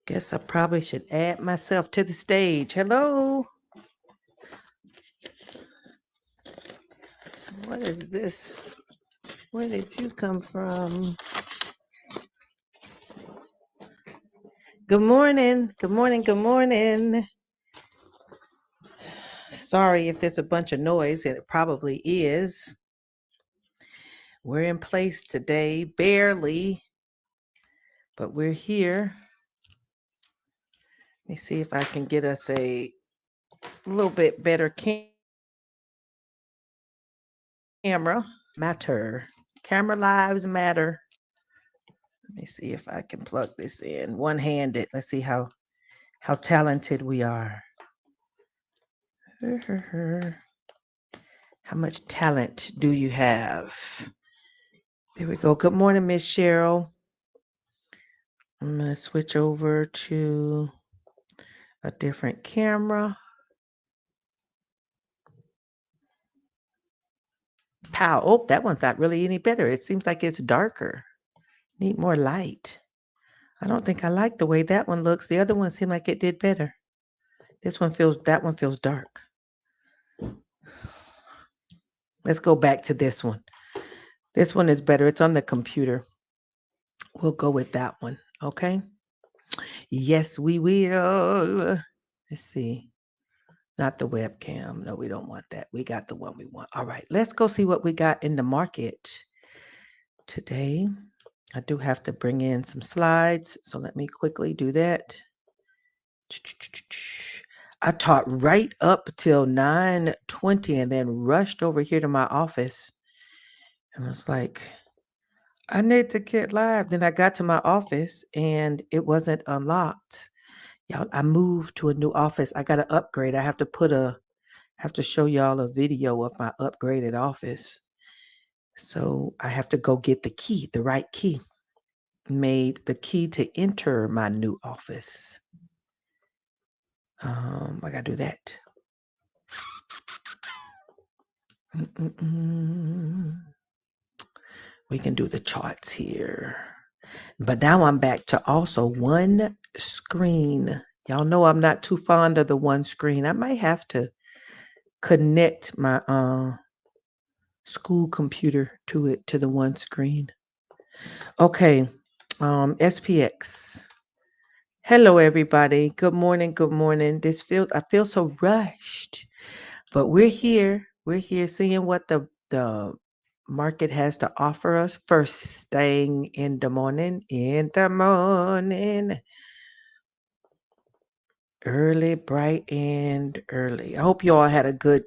Guess I probably should add myself to the stage. Hello. What is this? Where did you come from? Good morning. Good morning. Good morning. Sorry if there's a bunch of noise, and it probably is. We're in place today, barely, but we're here. Let me see if I can get us a little bit better camera. Matter. Camera lives matter. Let me see if I can plug this in one-handed. Let's see how talented we are. How much talent do you have? There we go. Good morning, Miss Cheryl. I'm going to switch over to a different camera. Pow. Oh, that one's not really any better. It seems like it's darker. Need more light. I don't think I like the way that one looks. The other one seemed like it did better. That one feels dark. Let's go back to this one. This one is better. It's on the computer. We'll go with that one. Okay. Yes, we will. Let's see. Not the webcam. No, we don't want that. We got the one we want. All right. Let's go see what we got in the market today. I do have to bring in some slides. So let me quickly do that. I taught right up till 9:20 and then rushed over here to my office. And I was like, I need to get live. Then I got to my office and it wasn't unlocked. Y'all, I moved to a new office. I got to upgrade. I have to show y'all a video of my upgraded office. So I have to go get the key, the right key. Made the key to enter my new office. I gotta do that. We can do the charts here. But now I'm back to also one screen. Y'all know I'm not too fond of the one screen. I might have to connect my school computer to the one screen. Okay. SPX. Hello everybody. Good morning. Good morning. I feel so rushed. But we're here. We're here seeing what the market has to offer us. First thing in the morning. Early, bright and early. I hope you all had a good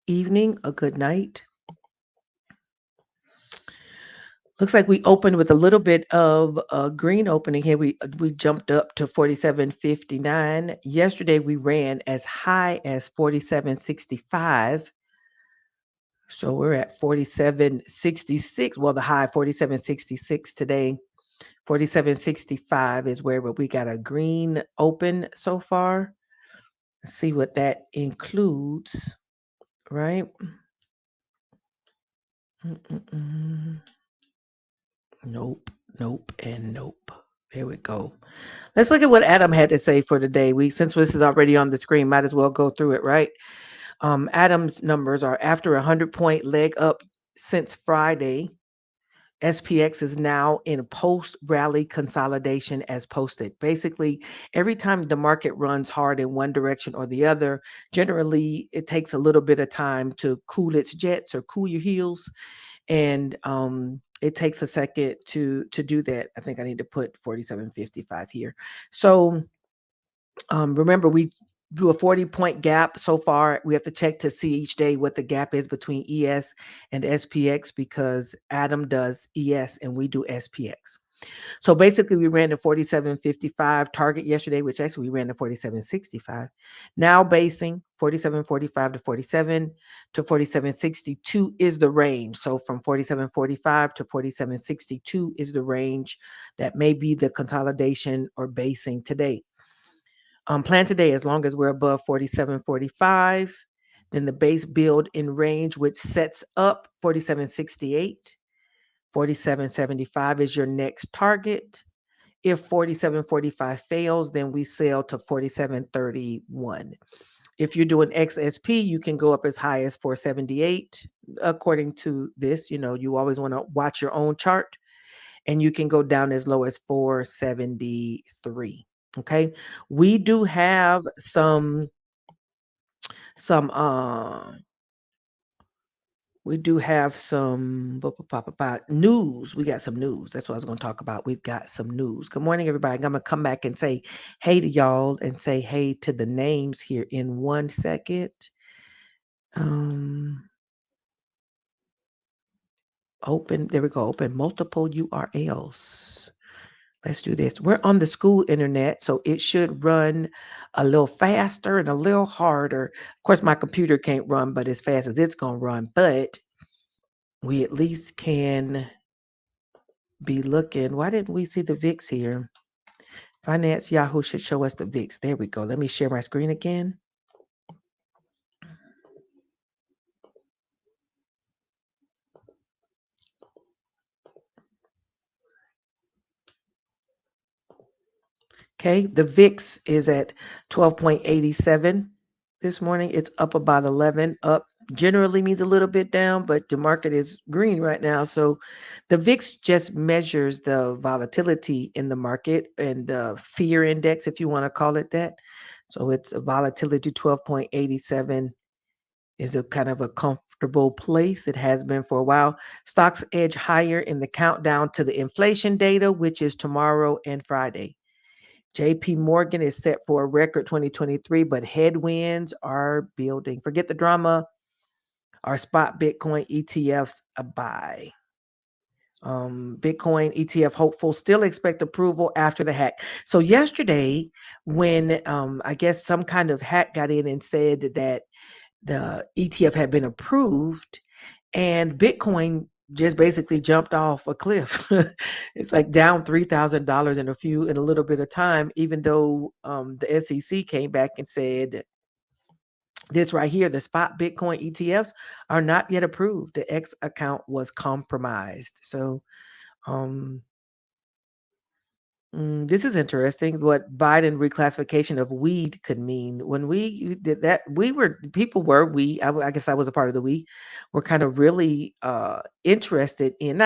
evening, a good night. Looks like we opened with a little bit of a green opening here. We jumped up to 47.59. Yesterday we ran as high as 47.65. So we're at 47.66. Well, the high 47.66 today. 47.65 is where we got a green open so far. Let's see what that includes, right? Nope, nope, and nope. There we go. Let's look at what Adam had to say for today. Since this is already on the screen, might as well go through it, right? Adam's numbers are after a 100-point leg up since Friday. SPX is now in post-rally consolidation as posted. Basically, every time the market runs hard in one direction or the other, generally it takes a little bit of time to cool its jets or cool your heels. And it takes a second to do that. I think I need to put 47.55 here. So remember, we do a 40-point gap so far. We have to check to see each day what the gap is between ES and SPX because Adam does ES and we do SPX. So basically, we ran the 47.55 target yesterday, which actually we ran the 47.65. Now basing 47.45 to 47 to 47.62 is the range. So from 47.45 to 47.62 is the range that may be the consolidation or basing today. Plan today, as long as we're above 47.45, then the base build in range, which sets up 47.68. 47.75 is your next target. If 47.45 fails, then we sell to 47.31. If you're doing XSP, you can go up as high as 478. According to this, you always want to watch your own chart, and you can go down as low as 473. Okay. We do have some news. We got some news. That's what I was going to talk about. We've got some news. Good morning, everybody. I'm going to come back and say hey to y'all and say hey to the names here in 1 second. There we go. Open multiple URLs. Let's do this. We're on the school internet, so it should run a little faster and a little harder. Of course, my computer can't run but as fast as it's going to run, but we at least can be looking. Why didn't we see the VIX here? Finance Yahoo should show us the VIX. There we go. Let me share my screen again. Okay, the VIX is at 12.87 this morning. It's up about 11. Up generally means a little bit down, but the market is green right now. So the VIX just measures the volatility in the market and the fear index, if you want to call it that. So it's a volatility 12.87 is a kind of a comfortable place. It has been for a while. Stocks edge higher in the countdown to the inflation data, which is tomorrow and Friday. JP Morgan is set for a record 2023, but headwinds are building. Forget the drama. Our spot Bitcoin ETFs a buy. Bitcoin ETF hopeful still expect approval after the hack. So yesterday, when I guess some kind of hack got in and said that the ETF had been approved, and Bitcoin just basically jumped off a cliff. It's like down $3,000 in a little bit of time, even though the SEC came back and said this right here, the spot Bitcoin ETFs are not yet approved. The X account was compromised. So this is interesting what Biden reclassification of weed could mean. When we did that, I guess I was a part of the we, were kind of really not interested in,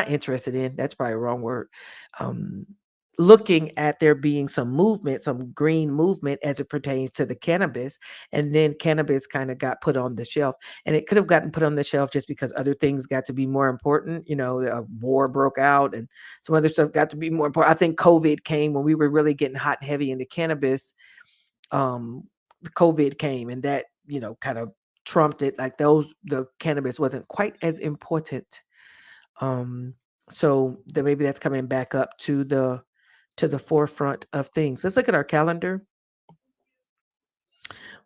that's probably a wrong word, looking at there being some movement, some green movement as it pertains to the cannabis. And then cannabis kind of got put on the shelf, and it could have gotten put on the shelf just because other things got to be more important. A war broke out and some other stuff got to be more important. I think COVID came when we were really getting hot and heavy into cannabis. COVID came, and that, kind of trumped it. Like the cannabis wasn't quite as important. So that maybe that's coming back up to the forefront of things. Let's look at our calendar.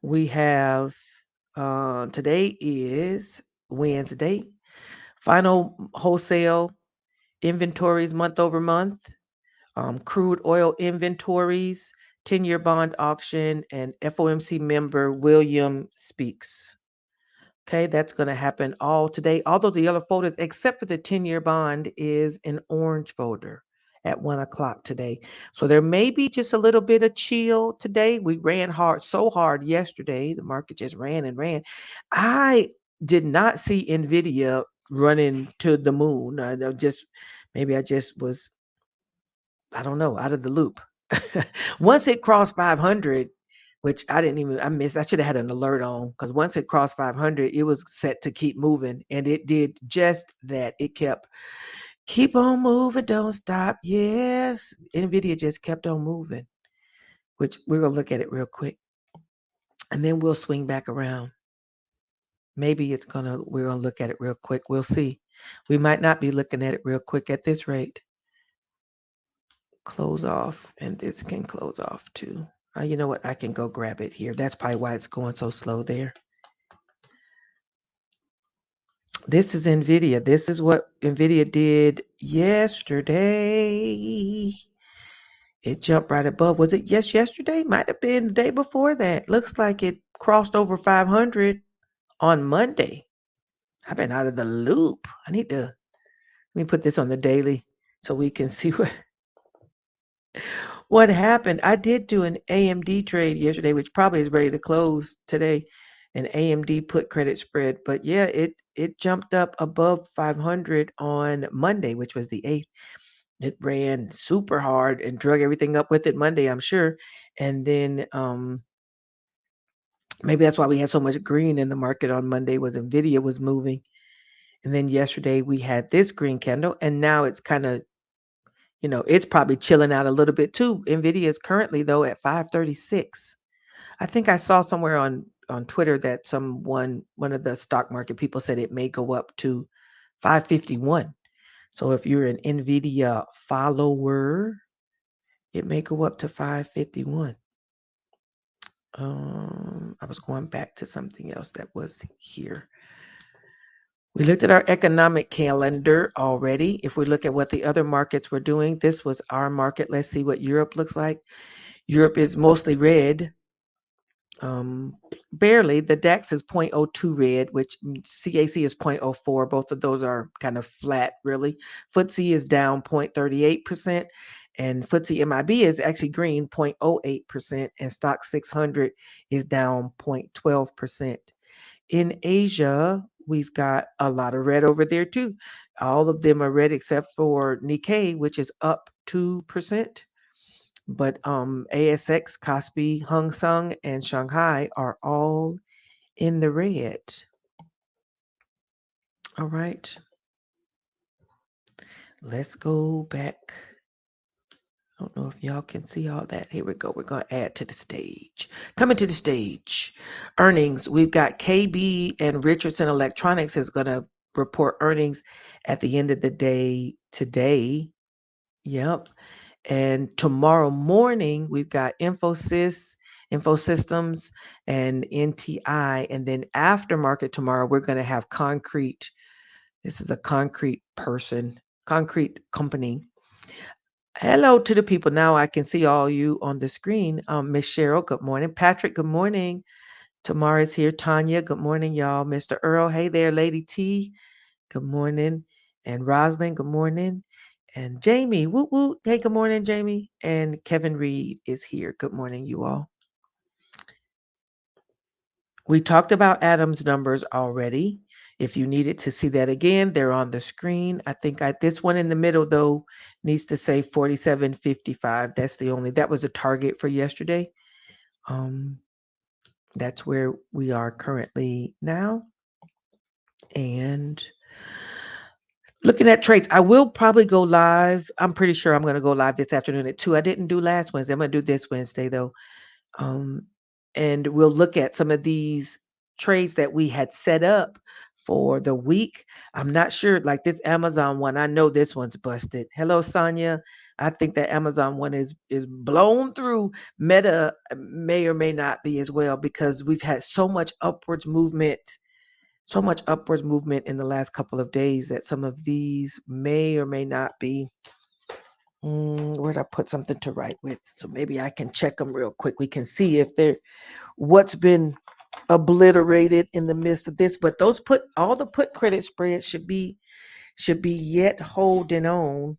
We have today is Wednesday. Final wholesale inventories month over month. Crude oil inventories, 10-year bond auction, and FOMC member William speaks. Okay, that's going to happen all today. Although the yellow folders, except for the 10-year bond, is an orange folder at 1:00 today. So there may be just a little bit of chill today. We ran so hard yesterday. The market just ran and ran. I did not see NVIDIA running to the moon. Maybe I just was, I don't know, out of the loop. Once it crossed 500, which I missed. I should have had an alert on, because once it crossed 500, it was set to keep moving, and it did just that. It keep on moving, don't stop. Yes, NVIDIA just kept on moving, which we're going to look at it real quick, and then we'll swing back around. Maybe we're going to look at it real quick. We'll see. We might not be looking at it real quick at this rate. Close off, and this can close off too. You know what? I can go grab it here. That's probably why it's going so slow there. This is NVIDIA. This is what NVIDIA did yesterday. It jumped right above. Was it yesterday? Might have been the day before that. Looks like it crossed over 500 on Monday. I've been out of the loop. Let me put this on the daily so we can see What happened? I did do an AMD trade yesterday, which probably is ready to close today. An AMD put credit spread, but yeah, it jumped up above 500 on Monday, which was the 8th. It ran super hard and drug everything up with it Monday, I'm sure. And then maybe that's why we had so much green in the market on Monday, was Nvidia was moving. And then yesterday we had this green candle, and now it's kind of, it's probably chilling out a little bit too. Nvidia is currently though at 536. I think I saw somewhere on Twitter that one of the stock market people said it may go up to 551. So if you're an Nvidia follower, it may go up to 551. I was going back to something else that was here. We looked at our economic calendar already. If we look at what the other markets were doing, this was our market. Let's see what Europe looks like. Europe is mostly red. Barely. The DAX is 0.02 red, which CAC is 0.04. Both of those are kind of flat, really. FTSE is down 0.38%, and FTSE MIB is actually green, 0.08%, and Stock 600 is down 0.12%. In Asia, we've got a lot of red over there too. All of them are red except for Nikkei, which is up 2%. But ASX, Kospi, Hang Seng, and Shanghai are all in the red. All right. Let's go back. I don't know if y'all can see all that. Here we go. We're going to add to the stage. Coming to the stage. Earnings. We've got KB and Richardson Electronics is going to report earnings at the end of the day today. Yep. And tomorrow morning, we've got Infosystems, and NTI. And then aftermarket tomorrow, we're going to have Concrete. This is a concrete company. Hello to the people. Now I can see all you on the screen. Miss Cheryl, good morning. Patrick, good morning. Tamara's here. Tanya, good morning, y'all. Mr. Earl, hey there. Lady T, good morning. And Roslyn, good morning. And Jamie, woot woot. Hey, good morning, Jamie. And Kevin Reed is here. Good morning, you all. We talked about Adam's numbers already. If you needed to see that again, they're on the screen. I think this one in the middle, though, needs to say 47.55. That was a target for yesterday. That's where we are currently now. And looking at trades, I will probably go live. I'm pretty sure I'm going to go live this afternoon at 2. I didn't do last Wednesday. I'm going to do this Wednesday, though. And we'll look at some of these trades that we had set up for the week. I'm not sure, like this Amazon one, I know this one's busted. Hello, Sonia. I think that Amazon one is blown through. Meta may or may not be as well, because we've had so much upwards movement in the last couple of days that some of these may or may not be. Where'd I put something to write with? So maybe I can check them real quick. We can see if they're what's been obliterated in the midst of this. But all the put credit spreads should be yet holding on.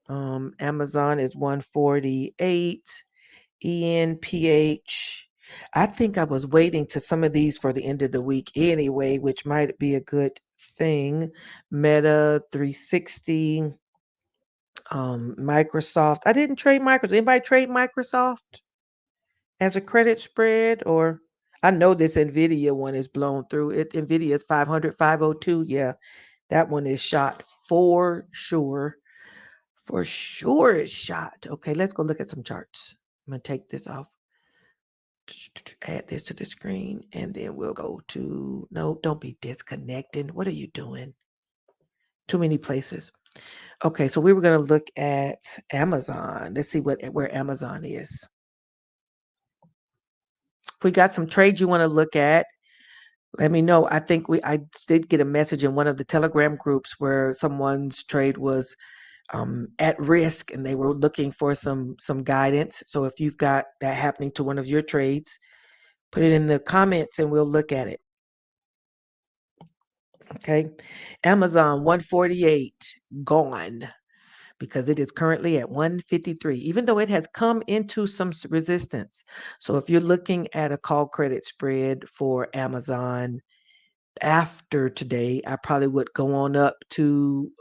Amazon is 148. ENPH. I think I was waiting to some of these for the end of the week anyway, which might be a good thing. Meta 360. Microsoft. I didn't trade Microsoft. Anybody trade Microsoft as a credit spread? Or I know this Nvidia one is blown through. Nvidia is 500, 502. Yeah, that one is shot for sure. For sure it's shot. Okay, let's go look at some charts. I'm going to take this off. Add this to the screen, and then we'll go to, no, don't be disconnecting. What are you doing? Too many places. Okay, so we were going to look at Amazon. Let's see where Amazon is. If we got some trades you want to look at, let me know. I think I did get a message in one of the Telegram groups where someone's trade was at risk, and they were looking for some guidance. So if you've got that happening to one of your trades, put it in the comments and we'll look at it. Okay. Amazon 148 gone. because it is currently at 153, even though it has come into some resistance. So if you're looking at a call credit spread for Amazon after today, I probably would go on up to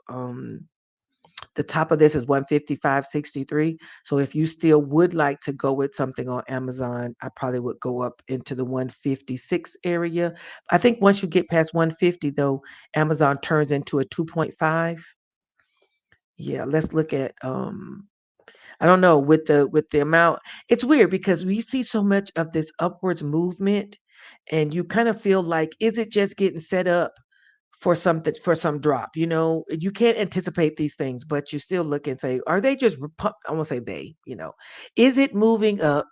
the top of this is 155.63. So if you still would like to go with something on Amazon, I probably would go up into the 156 area. I think once you get past 150 though, Amazon turns into a 2.5. Yeah, let's look at I don't know, with the amount. It's weird because we see so much of this upwards movement and you kind of feel like, is it just getting set up for something, for some drop? You can't anticipate these things, but you still look and say, are they just I won't say they, is it moving up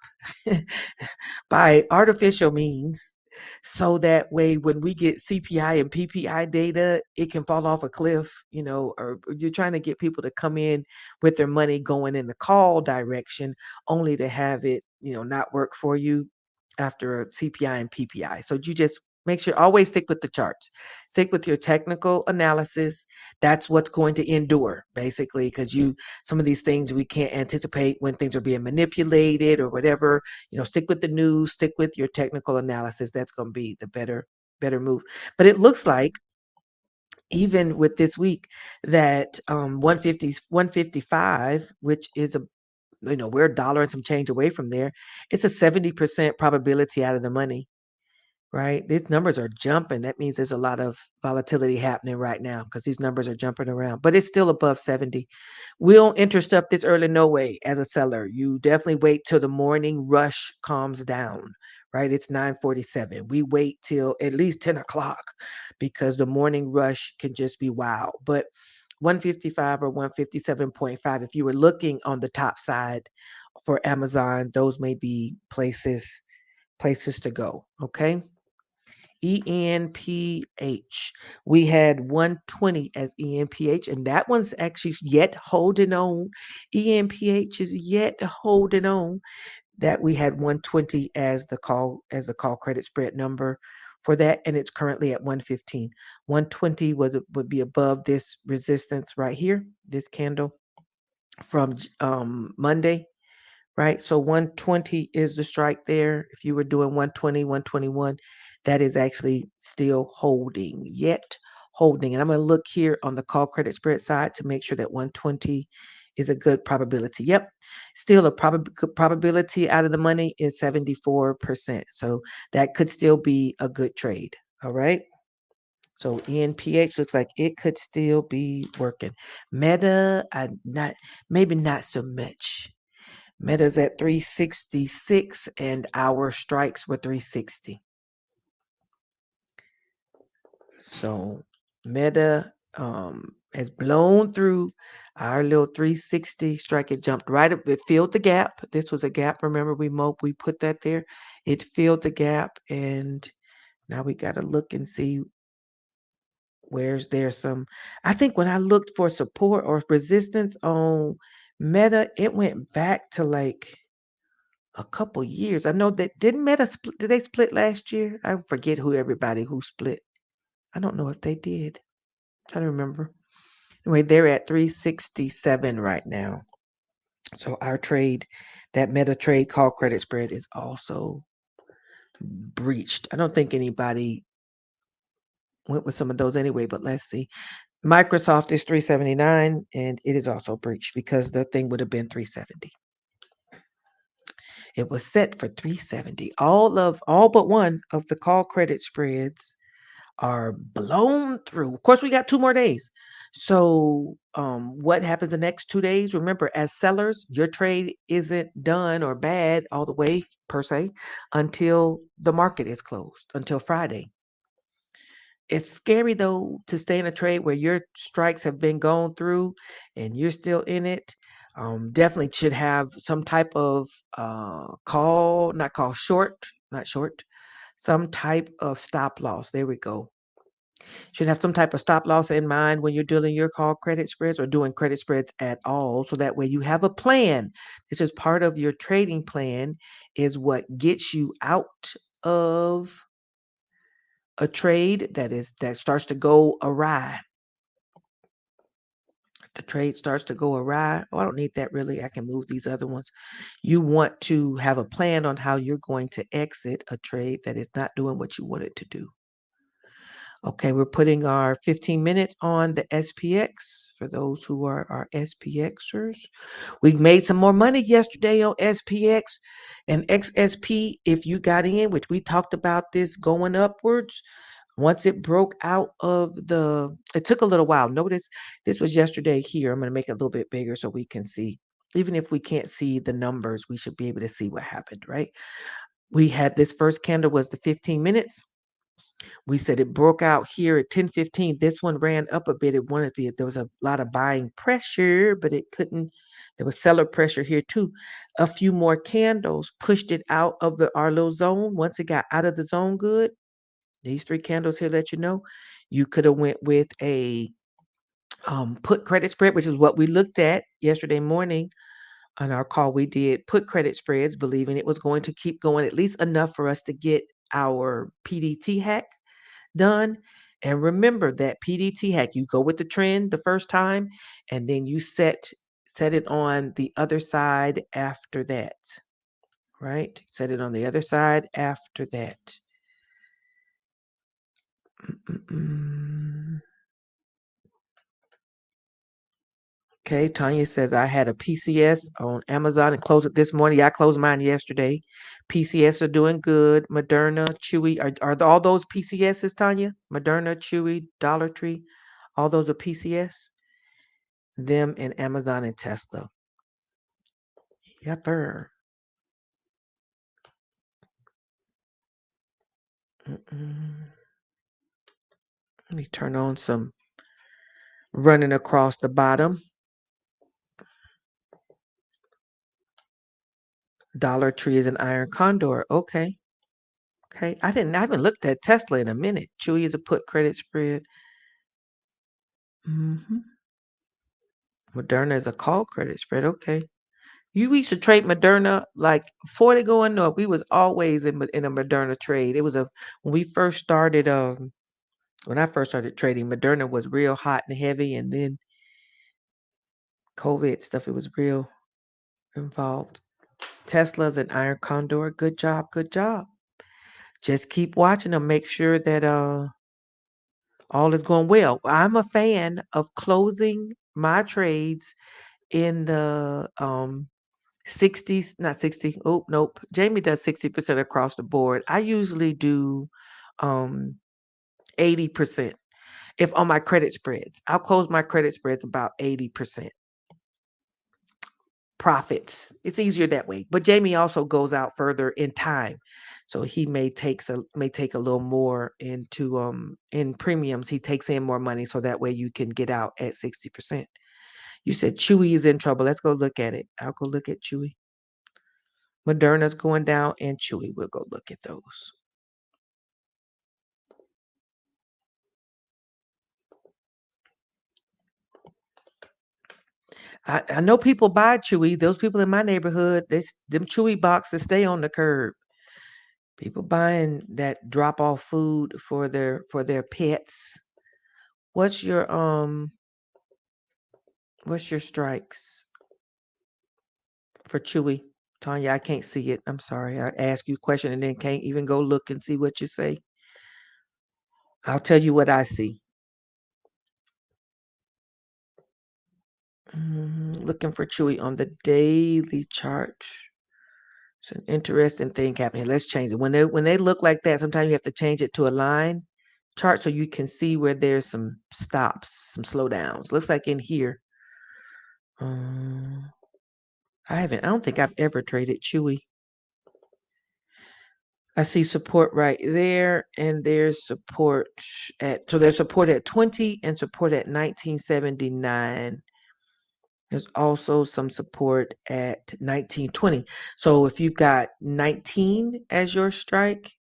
by artificial means, so that way when we get CPI and PPI data, it can fall off a cliff, or you're trying to get people to come in with their money going in the call direction, only to have it, not work for you after a CPI and PPI. So you just make sure, always stick with the charts, stick with your technical analysis. That's what's going to endure, basically, because some of these things we can't anticipate when things are being manipulated or whatever. Stick with the news, stick with your technical analysis. That's going to be the better move. But it looks like, even with this week, that 150, 155, which is we're a dollar and some change away from there. It's a 70% probability out of the money. Right? These numbers are jumping. That means there's a lot of volatility happening right now because these numbers are jumping around, but it's still above 70. We don't enter stuff this early, no way, as a seller. You definitely wait till the morning rush calms down, right? It's 9:47. We wait till at least 10 o'clock because the morning rush can just be wild. But 155 or 157.5, if you were looking on the top side for Amazon, those may be places to go. Okay. ENPH. We had 120 as ENPH, and that one's actually yet holding on. ENPH is yet holding on. That we had 120 as the call credit spread number for that, and it's currently at 115. 120 would be above this resistance right here, this candle from Monday. Right? So 120 is the strike there. If you were doing 120, 121, that is actually still holding, yet holding. And I'm going to look here on the call credit spread side to make sure that 120 is a good probability. Yep. Still a good probability out of the money is 74%. So that could still be a good trade. All right. So ENPH looks like it could still be working. Meta, maybe not so much. Meta's at 366 and our strikes were 360. So Meta has blown through our little 360 strike. It jumped right up. It filled the gap. This was a gap. Remember, we put that there. It filled the gap, and now we got to look and see where's there some. I think when I looked for support or resistance on Meta, it went back to like a couple years. I know that did they split last year? I forget who split. I don't know if they did. I'm trying to remember. Anyway, they're at 367 right now. So our trade, that Meta trade call credit spread, is also breached. I don't think anybody went with some of those anyway, but let's see. Microsoft is 379 and it is also breached because the thing would have been 370. It was set for 370. All but one of the call credit spreads are blown through. Of course, we got 2 more days. So what happens the next 2 days? Remember, as sellers, your trade isn't done or bad all the way per se until the market is closed, until Friday. It's scary though to stay in a trade where your strikes have been gone through and you're still in it. Definitely should have some type of not short, some type of stop loss. There we go. Should have some type of stop loss in mind when you're doing your call credit spreads or doing credit spreads at all. So that way you have a plan. This is part of your trading plan, is what gets you out of a trade that starts to go awry. The trade starts to go awry. Oh, I don't need that really. I can move these other ones. You want to have a plan on how you're going to exit a trade that is not doing what you want it to do. Okay, we're putting our 15 minutes on the SPX for those who are our SPXers. We made some more money yesterday on SPX and XSP. If you got in, which we talked about this going upwards, once it broke out of it took a little while. Notice this was yesterday here. I'm going to make it a little bit bigger so we can see. Even if we can't see the numbers, we should be able to see what happened, right? We had this first candle was the 15 minutes. We said it broke out here at 10:15. This one ran up a bit. It wanted to be, there was a lot of buying pressure, but it couldn't. There was seller pressure here too. A few more candles pushed it out of our little zone. Once it got out of the zone good, these 3 candles here let you know you could have went with a put credit spread, which is what we looked at yesterday morning on our call. We did put credit spreads, believing it was going to keep going at least enough for us to get our PDT hack done. And remember that PDT hack, you go with the trend the first time, and then you set it on the other side after that, right? Set it on the other side after that. Okay, Tanya says, I had a PCS on Amazon and closed it this morning. Yeah, I closed mine yesterday. PCS are doing good. Moderna, Chewy, are all those PCSs, Tanya? Moderna, Chewy, Dollar Tree, all those are PCS? Them and Amazon and Tesla. Yepper. Let me turn on some running across the bottom. Dollar Tree is an iron condor. Okay. Okay. I haven't looked at Tesla in a minute. Chewy is a put credit spread. Moderna is a call credit spread. Okay. You used to trade Moderna like 40 going north. We was always in a Moderna trade. It was when we first started, when I first started trading, Moderna was real hot and heavy, and then COVID stuff, it was real involved. Tesla's an iron condor. Good job. Good job. Just keep watching them. Make sure that all is going well. I'm a fan of closing my trades in the 60s, not 60. Oh, nope. Jamie does 60% across the board. I usually do 80%. If on my credit spreads, I'll close my credit spreads about 80% profits. It's easier that way. But Jamie also goes out further in time. So he may take a little more into in premiums. He takes in more money so that way you can get out at 60%. You said Chewy is in trouble. Let's go look at it. I'll go look at Chewy. Moderna's going down and Chewy. We'll go look at those. I know people buy Chewy. Those people in my neighborhood, them Chewy boxes stay on the curb. People buying that drop off food for their pets. What's your strikes for Chewy? Tanya, I can't see it. I'm sorry. I ask you a question and then can't even go look and see what you say. I'll tell you what I see. Looking for Chewy on the daily chart. It's an interesting thing happening. Let's change it. When they look like that, sometimes you have to change it to a line chart so you can see where there's some stops, some slowdowns. Looks like in here. I don't think I've ever traded Chewy. I see support right there, and there's support there's support at 20 and support at 1979. There's also some support at 1920. So if you've got 19 as your strike,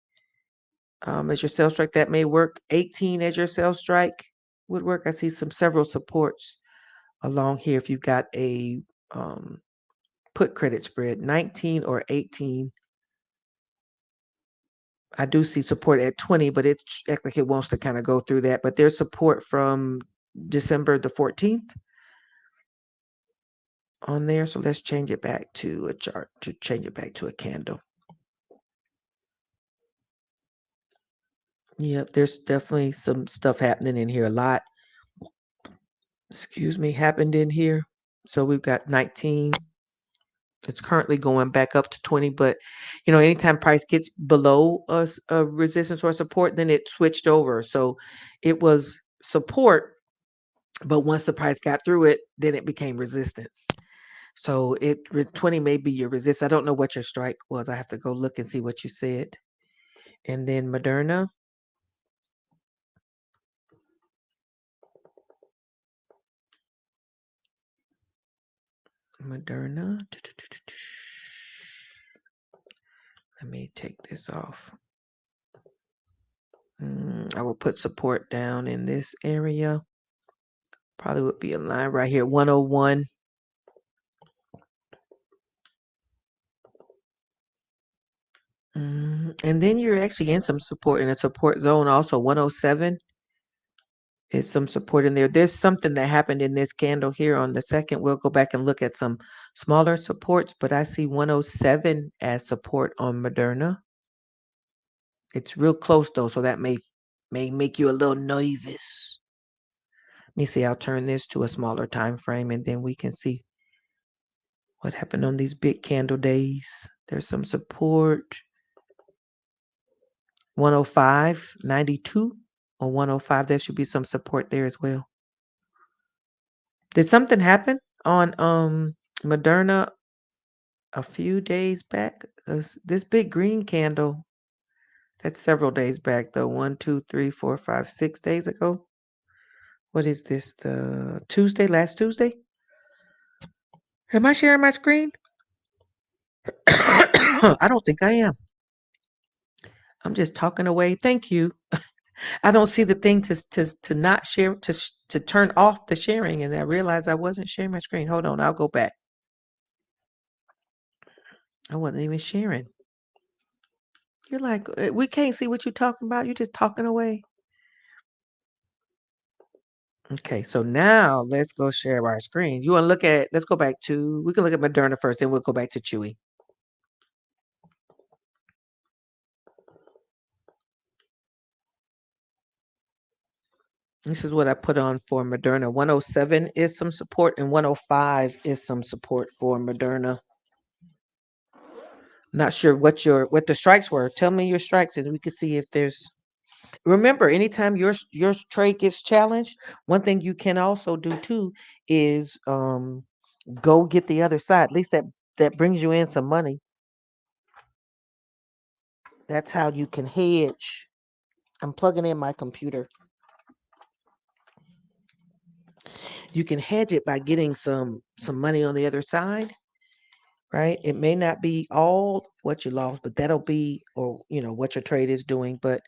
as your sell strike, that may work. 18 as your sell strike would work. I see several supports along here. If you've got a put credit spread, 19 or 18. I do see support at 20, but it's like it wants to kind of go through that. But there's support from December the 14th. on there. So let's change it back to a chart, to change it back to a candle. Yep, there's definitely some stuff happening in here. A lot, happened in here. So we've got 19. It's currently going back up to 20, but anytime price gets below a resistance or support, then it switched over. So it was support, but once the price got through it, then it became resistance. So 20 may be your resist. I don't know what your strike was. I have to go look and see what you said. And then Moderna. Let me take this off. I will put support down in this area. Probably would be a line right here, 101. And then you're actually in some support, in a support zone also. 107 is some support in there. There's something that happened in this candle here on the second. We'll go back and look at some smaller supports, but I see 107 as support on Moderna. It's real close though, so that may make you a little nervous. Let me see, I'll turn this to a smaller time frame and then we can see what happened on these big candle days. There's some support. 105.92 or 105. There should be some support there as well. Did something happen on Moderna a few days back? This big green candle, that's several days back though. 1, 2, 3, 4, 5, 6 days ago. What is this? The Tuesday, last Tuesday? Am I sharing my screen? I don't think I am. I'm just talking away. Thank you. I don't see the thing to not share, to turn off the sharing, and I realized I wasn't sharing my screen. Hold on, I'll go back. I wasn't even sharing. You're like, we can't see what you're talking about. You're just talking away. Okay, so now let's go share our screen. You want to look at, let's go back to, we can look at Moderna first, then we'll go back to Chewy. This is what I put on for Moderna. 107 is some support and 105 is some support for Moderna. Not sure what the strikes were. Tell me your strikes and we can see if there's. Remember, anytime your trade gets challenged, one thing you can also do too is go get the other side. At least that brings you in some money. That's how you can hedge. I'm plugging in my computer. You can hedge it by getting some money on the other side, right? It may not be all what you lost, but that'll be, or what your trade is doing, but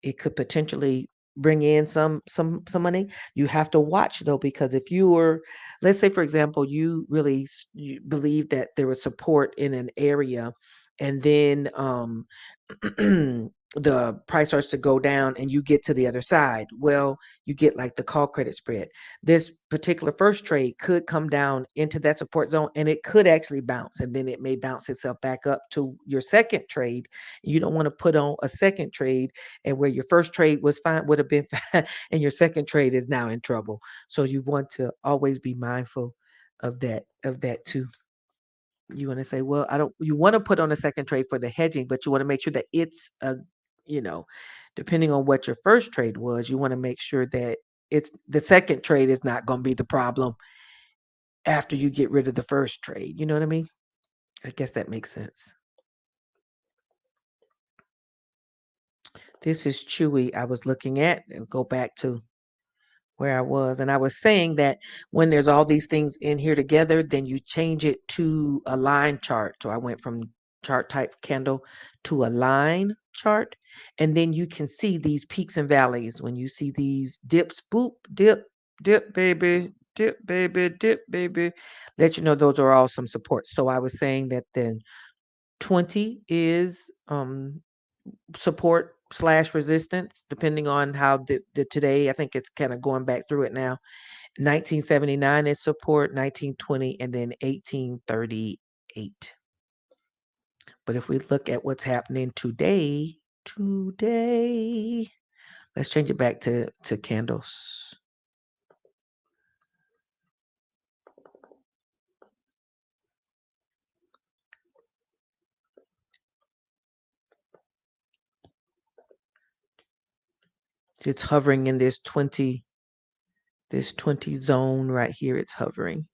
it could potentially bring in some money. You have to watch though, because if you were, let's say for example, you really believe that there was support in an area, and then the price starts to go down and you get to the other side, well, you get like the call credit spread. This particular first trade could come down into that support zone and it could actually bounce, and then it may bounce itself back up to your second trade. You don't want to put on a second trade and where your first trade was fine, would have been fine, and your second trade is now in trouble. So you want to always be mindful of that too. You want to say, well, you want to put on a second trade for the hedging, but you want to make sure that it's depending on what your first trade was, you want to make sure that it's the second trade is not going to be the problem after you get rid of the first trade. You know what I mean? I guess that makes sense. This is Chewy I was looking at. Go back to where I was. And I was saying that when there's all these things in here together, then you change it to a line chart. So I went from chart type candle to a line chart. And then you can see these peaks and valleys. When you see these dips, boop, dip, dip, baby, dip, baby, dip, baby, let you know those are all some supports. So I was saying that then 20 is support / resistance, depending on how the today, I think it's kind of going back through it now. 1979 is support, 1920, and then 1838. But if we look at what's happening today, let's change it back to candles. It's hovering in this 20 zone right here. It's hovering.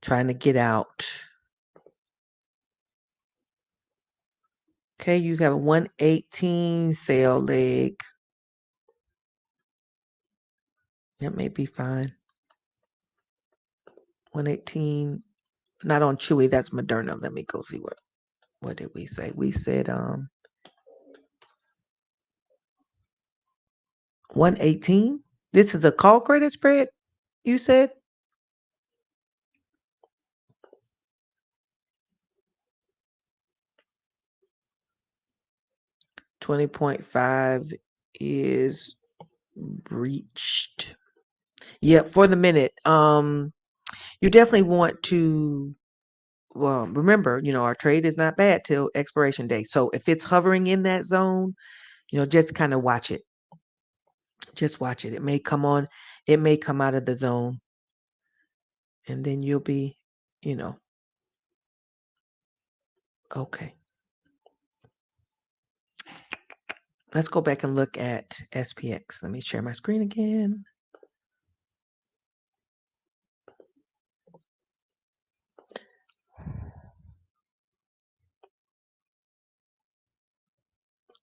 Trying to get out. Okay, you have a 118 sale leg. That may be fine. 118, not on Chewy, that's Moderna. Let me go see what did we say? We said 118. This is a call credit spread, you said? $20.5 is breached. Yeah, for the minute. You definitely want to remember, our trade is not bad till expiration day. So if it's hovering in that zone, just kind of watch it. Just watch it. It may come on, it may come out of the zone. And then you'll be, okay. Let's go back and look at SPX. Let me share my screen again.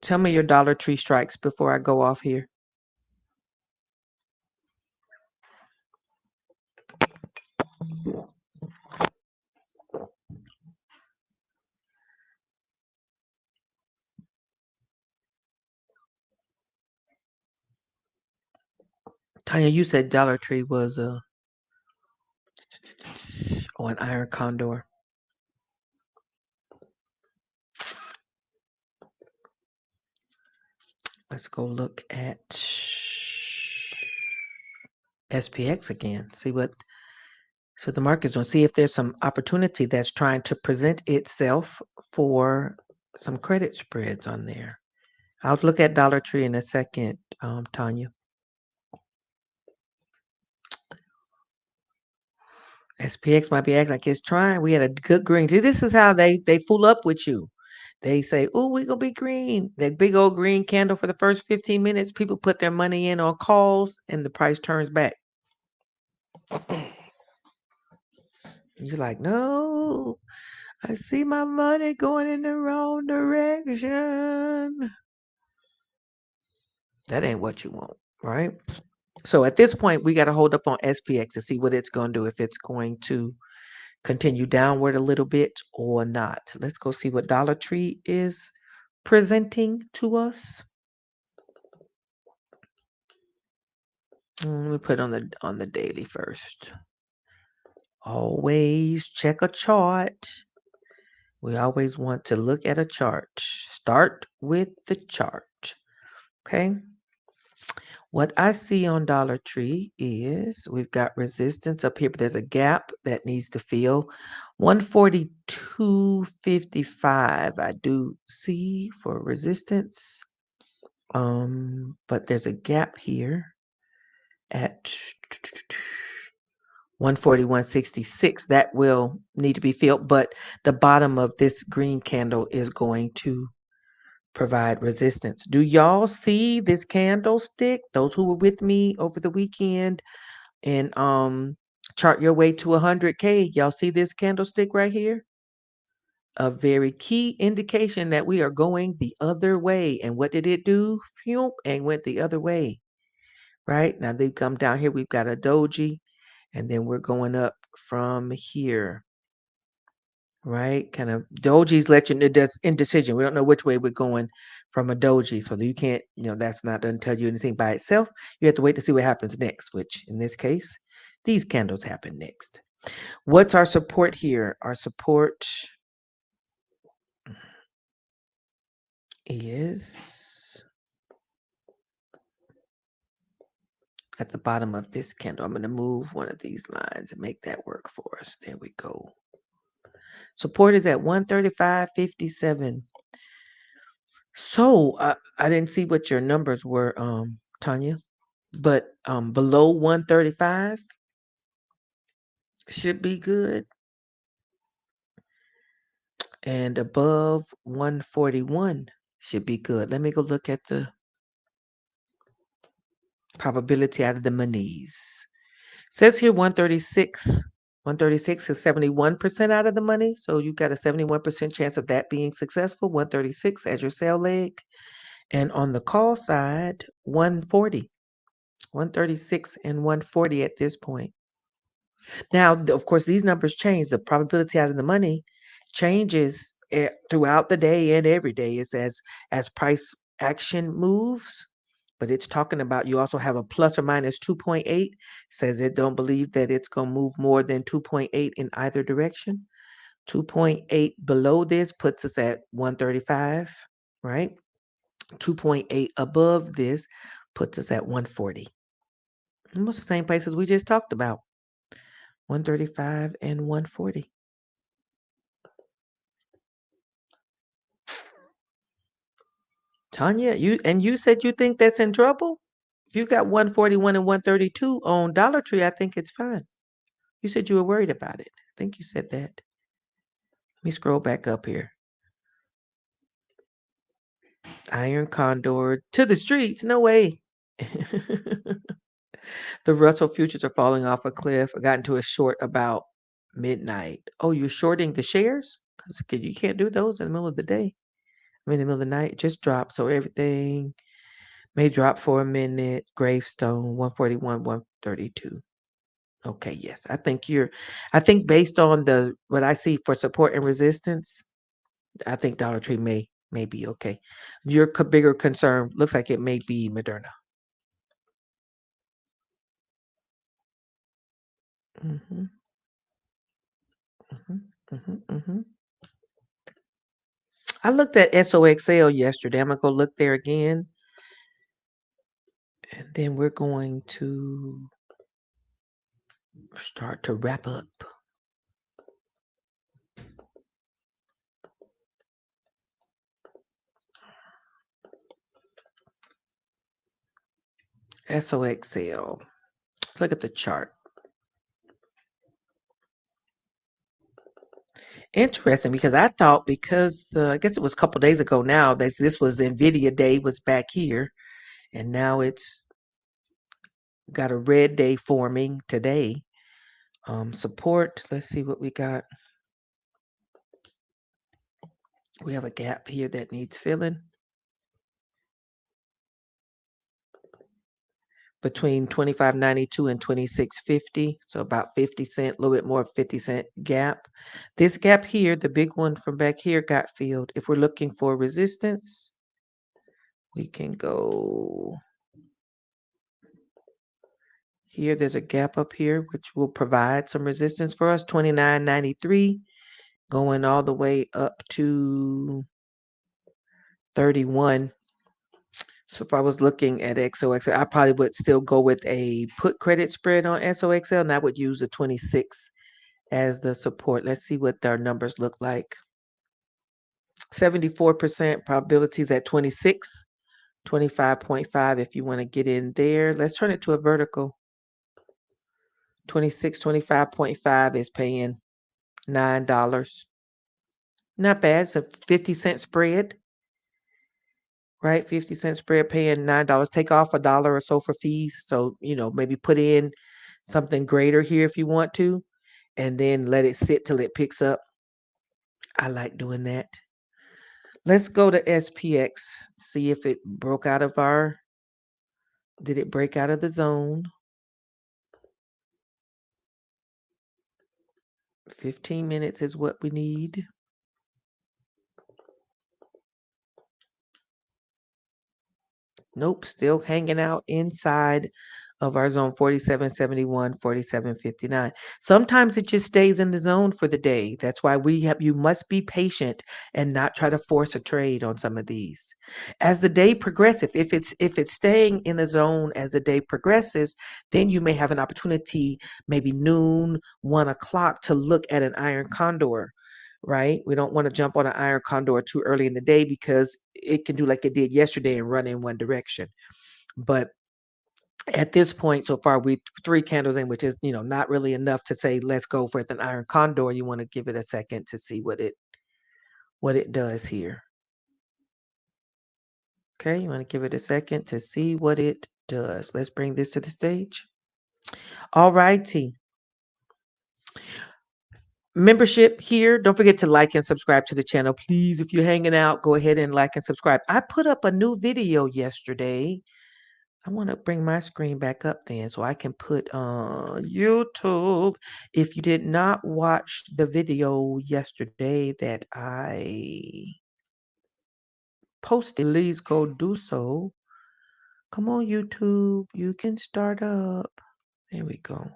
Tell me your Dollar Tree strikes before I go off here. Tanya, you said Dollar Tree was an iron condor. Let's go look at SPX again. See what the market's going to see if there's some opportunity that's trying to present itself for some credit spreads on there. I'll look at Dollar Tree in a second, Tanya. SPX might be acting like it's trying. We had a good green. See, this is how they fool up with you. They say, "Oh, we gonna be green." That big old green candle for the first 15 minutes. People put their money in on calls, and the price turns back. You're like, "No, I see my money going in the wrong direction." That ain't what you want, right? So at this point, we got to hold up on SPX to see what it's going to do, if it's going to continue downward a little bit or not. Let's go see what Dollar Tree is presenting to us. Let me put on the daily first. Always check a chart. We always want to look at a chart. Start with the chart. Okay. What I see on Dollar Tree is we've got resistance up here, but there's a gap that needs to fill. 142.55 I do see for resistance. But there's a gap here at 141.66 that will need to be filled, but the bottom of this green candle is going to provide resistance. Do y'all see this candlestick? Those who were with me over the weekend and chart your way to 100K, y'all see this candlestick right here? A very key indication that we are going the other way. And what did it do? Phew, and went the other way. Right? Now they come down here, we've got a doji, and then we're going up from here. Right? Kind of dojis let you know that's indecision. We don't know which way we're going from a doji. So you can't, that's not doesn't tell you anything by itself. You have to wait to see what happens next, which in this case, these candles happen next. What's our support here? Our support is at the bottom of this candle. I'm going to move one of these lines and make that work for us. There we go. Support is at 135.57. So I didn't see what your numbers were, Tanya, but below 135 should be good, and above 141 should be good. Let me go look at the probability out of the monies. Says here 136. 136 is 71% out of the money. So you got a 71% chance of that being successful. 136 as your sell leg. And on the call side, 140. 136 and 140 at this point. Now, of course, these numbers change. The probability out of the money changes throughout the day and every day. It's as price action moves. But it's talking about you also have a plus or minus 2.8. Says it don't believe that it's going to move more than 2.8 in either direction. 2.8 below this puts us at 135, right? 2.8 above this puts us at 140. Almost the same place as we just talked about. 135 and 140. Tanya, you said you think that's in trouble? If you got 141 and 132 on Dollar Tree, I think it's fine. You said you were worried about it. I think you said that. Let me scroll back up here. Iron Condor to the streets. No way. The Russell futures are falling off a cliff. I got into a short about midnight. Oh, you're shorting the shares? Because you can't do those in the middle of the day. I mean, in the middle of the night. It just dropped. So everything may drop for a minute. Gravestone, 141, 132. Okay, yes. I think based on what I see for support and resistance, I think Dollar Tree may be okay. Your bigger concern looks like it may be Moderna. Mm-hmm, mm-hmm, mm-hmm, mm-hmm. I looked at SOXL yesterday. I'm gonna go look there again, and then we're going to start to wrap up. SOXL. Look at the chart. Interesting, because I thought I guess it was a couple days ago now that this was the NVIDIA day was back here, and now it's got a red day forming today. Support. Let's see what we got. We have a gap here that needs filling between 25.92 and 26.50. So about 50 cent, a little bit more 50 cent gap. This gap here, the big one from back here, got filled. If we're looking for resistance, we can go here. There's a gap up here, which will provide some resistance for us. 29.93 going all the way up to 31. So if I was looking at XOXL, I probably would still go with a put credit spread on SOXL, and I would use a 26 as the support. Let's see what our numbers look like. 74% probabilities at 26, 25.5 if you want to get in there. Let's turn it to a vertical. 26, 25.5 is paying $9. Not bad. It's a 50-cent spread, right? 50-cent spread paying $9. Take off $1 or so for fees. So, maybe put in something greater here if you want to, and then let it sit till it picks up. I like doing that. Let's go to SPX, see if it broke out of did it break out of the zone? 15 minutes is what we need. Nope, still hanging out inside of our zone, 47.71, 47.59. Sometimes it just stays in the zone for the day. That's why you must be patient and not try to force a trade on some of these. As the day progresses, if it's staying in the zone as the day progresses, then you may have an opportunity, maybe noon, 1 o'clock, to look at an iron condor. Right? We don't want to jump on an iron condor too early in the day because it can do like it did yesterday and run in one direction. But at this point, so far, we 3 candles in, which is not really enough to say let's go for an iron condor. You want to give it a second to see what it does here. Okay, you want to give it a second to see what it does. Let's bring this to the stage. All righty. Membership here. Don't forget to like and subscribe to the channel. Please, if you're hanging out, go ahead and like and subscribe. I put up a new video yesterday. I want to bring my screen back up then so I can put on YouTube. If you did not watch the video yesterday that I posted, please go do so. Come on, YouTube. You can start up. There we go.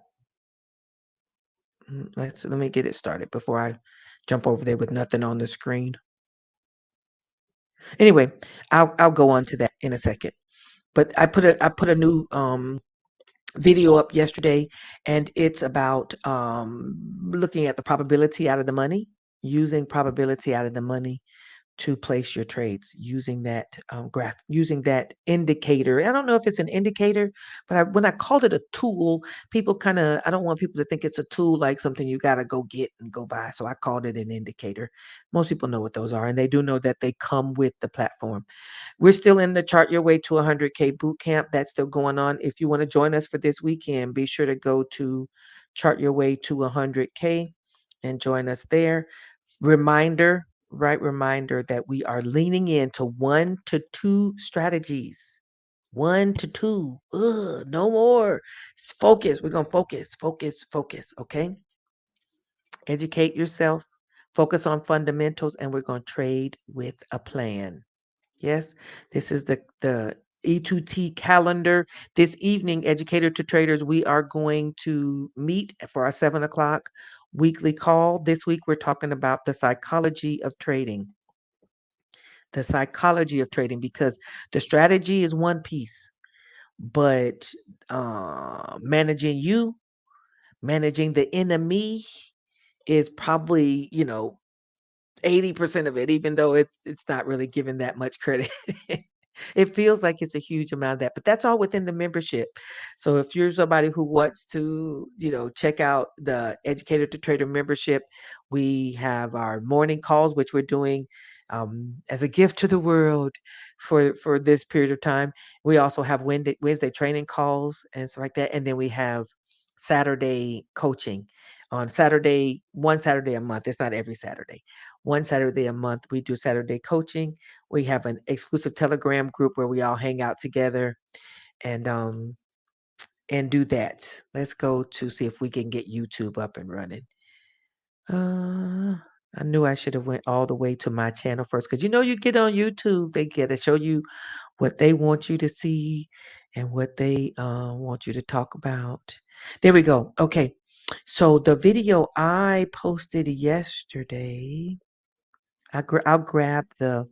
Let me get it started before I jump over there with nothing on the screen. Anyway, I'll go on to that in a second. But I put a new video up yesterday, and it's about looking at the probability out of the money, using probability out of the money to place your trades, using that graph, using that indicator. I don't know if it's an indicator, but when I called it a tool, people I don't want people to think it's a tool like something you got to go get and go buy. So I called it an indicator. Most people know what those are, and they do know that they come with the platform. We're still in the Chart Your Way to 100K bootcamp. That's still going on. If you want to join us for this weekend, be sure to go to Chart Your Way to 100K and join us there. Reminder that we are leaning into 1 to 2 strategies. 1 to 2. No more. Focus. We're going to focus. Okay. Educate yourself. Focus on fundamentals, and we're going to trade with a plan. Yes, this is the E2T calendar. This evening, Educator to Traders, we are going to meet for our 7 o'clock weekly call. This week, we're talking about the psychology of trading. The psychology of trading, because the strategy is one piece, but managing the enemy is probably 80% of it, even though it's not really given that much credit. It feels like it's a huge amount of that, but that's all within the membership. So if you're somebody who wants to, check out the Educator to Trader membership, we have our morning calls, which we're doing as a gift to the world for this period of time. We also have Wednesday training calls and stuff like that, and then we have Saturday coaching. On Saturday, one Saturday a month. It's not every Saturday. One Saturday a month, we do Saturday coaching. We have an exclusive Telegram group where we all hang out together and do that. Let's go to see if we can get YouTube up and running. I knew I should have went all the way to my channel first, because you get on YouTube, they get to show you what they want you to see and what they want you to talk about. There we go. Okay. So the video I posted yesterday, I'll grab the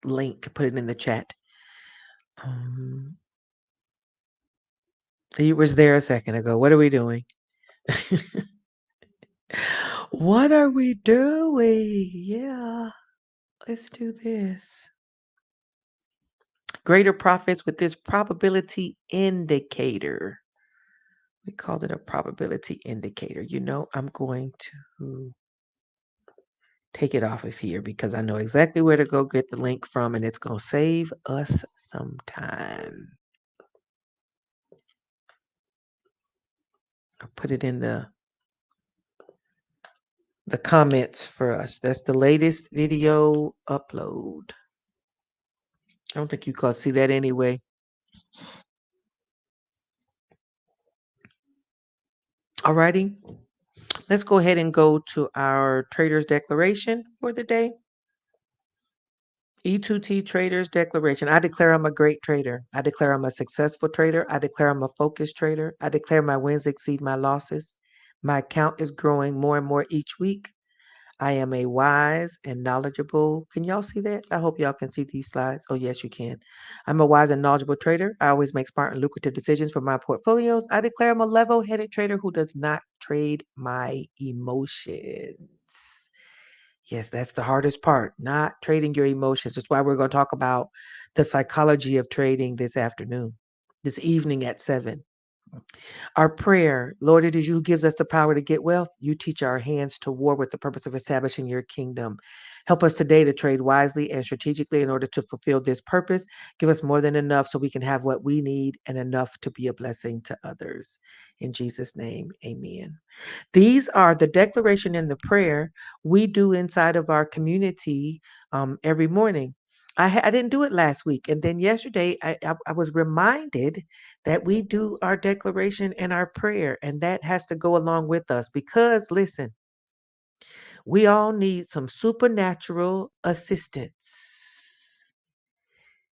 link, put it in the chat. It was there a second ago. What are we doing? What are we doing? Yeah, let's do this. Greater profits with this probability indicator. We called it a probability indicator. I'm going to take it off of here because I know exactly where to go get the link from, and it's going to save us some time. I'll put it in the comments for us. That's the latest video upload. I don't think you can see that anyway. Alrighty. Let's go ahead and go to our trader's declaration for the day. E2T Trader's Declaration. I declare I'm a great trader. I declare I'm a successful trader. I declare I'm a focused trader. I declare my wins exceed my losses. My account is growing more and more each week. I am a wise and knowledgeable. Can y'all see that? I hope y'all can see these slides. Oh, yes, you can. I'm a wise and knowledgeable trader. I always make smart and lucrative decisions for my portfolios. I declare I'm a level-headed trader who does not trade my emotions. Yes, that's the hardest part, not trading your emotions. That's why we're going to talk about the psychology of trading this afternoon, this evening at 7. Our prayer, Lord, it is you who gives us the power to get wealth. You teach our hands to war with the purpose of establishing your kingdom. Help us today to trade wisely and strategically in order to fulfill this purpose. Give us more than enough so we can have what we need and enough to be a blessing to others. In Jesus' name, amen. These are the declaration and the prayer we do inside of our community every morning. I didn't do it last week. And then yesterday, I was reminded that we do our declaration and our prayer, and that has to go along with us because, listen, we all need some supernatural assistance.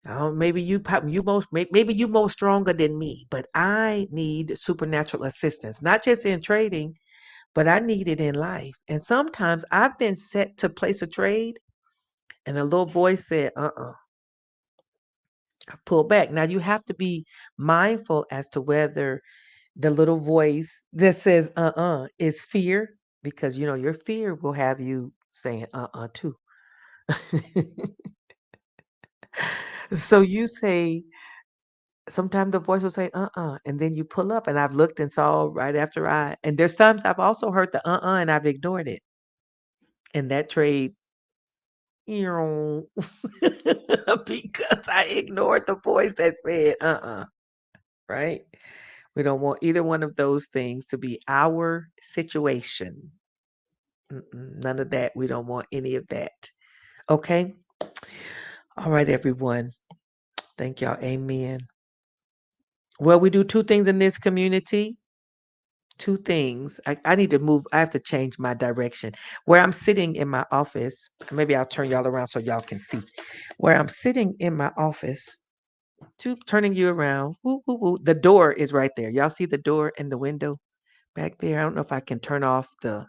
Maybe maybe you more stronger than me, but I need supernatural assistance, not just in trading, but I need it in life. And sometimes I've been set to place a trade, and a little voice said, I pull back. Now you have to be mindful as to whether the little voice that says is fear, because your fear will have you saying too. So you say, sometimes the voice will say and then you pull up, and I've looked and saw right after and there's times I've also heard the and I've ignored it. And that trade, because I ignored the voice that said right? We don't want either one of those things to be our situation. None of that. We don't want any of that. Okay? All right, everyone. Thank y'all. Amen. Well, we do two things in this community. Two things. I need to move. I have to change my direction. Where I'm sitting in my office, maybe I'll turn y'all around so y'all can see. Where I'm sitting in my office, turning you around. Woo, woo, woo. The door is right there. Y'all see the door and the window back there? I don't know if I can turn off the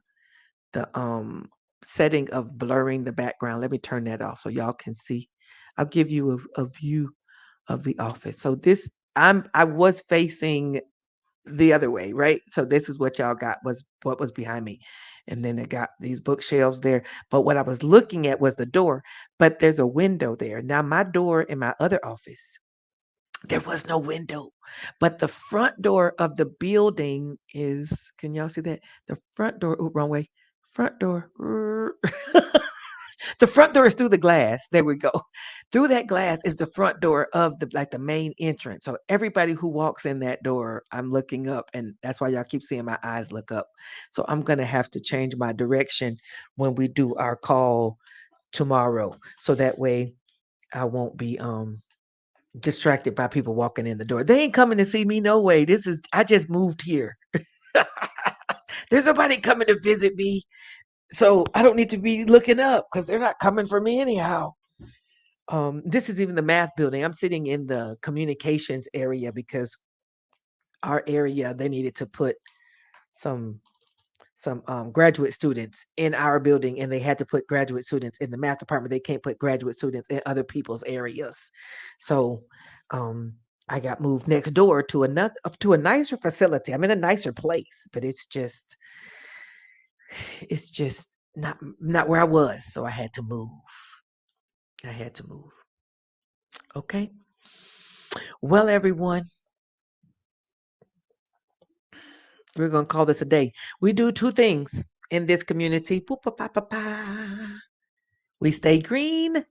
setting of blurring the background. Let me turn that off so y'all can see. I'll give you a view of the office. So I was facing the other way, right? So this is what y'all got, was what was behind me. And then it got these bookshelves there. But what I was looking at was the door, but there's a window there. Now my door in my other office, there was no window, but the front door of the building is, can y'all see that? The front door, wrong way. Front door. The front door is through the glass. There we go. Through that glass is the front door of the main entrance. So everybody who walks in that door, I'm looking up, and that's why y'all keep seeing my eyes look up. So I'm gonna have to change my direction when we do our call tomorrow, so that way I won't be distracted by people walking in the door. They ain't coming to see me, no way. I just moved here. There's nobody coming to visit me. So I don't need to be looking up because they're not coming for me anyhow. This is even the math building. I'm sitting in the communications area because our area, they needed to put some graduate students in our building, and they had to put graduate students in the math department. They can't put graduate students in other people's areas. So I got moved next door to a nicer facility. I'm in a nicer place, but it's just not where I was. So I had to move. Okay. Well, everyone, we're gonna call this a day. We do two things in this community. We stay green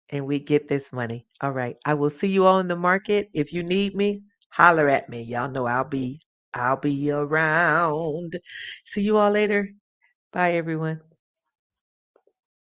and we get this money. All right. I will see you all in the market. If you need me, holler at me. Y'all know I'll be around. See you all later. Bye, everyone.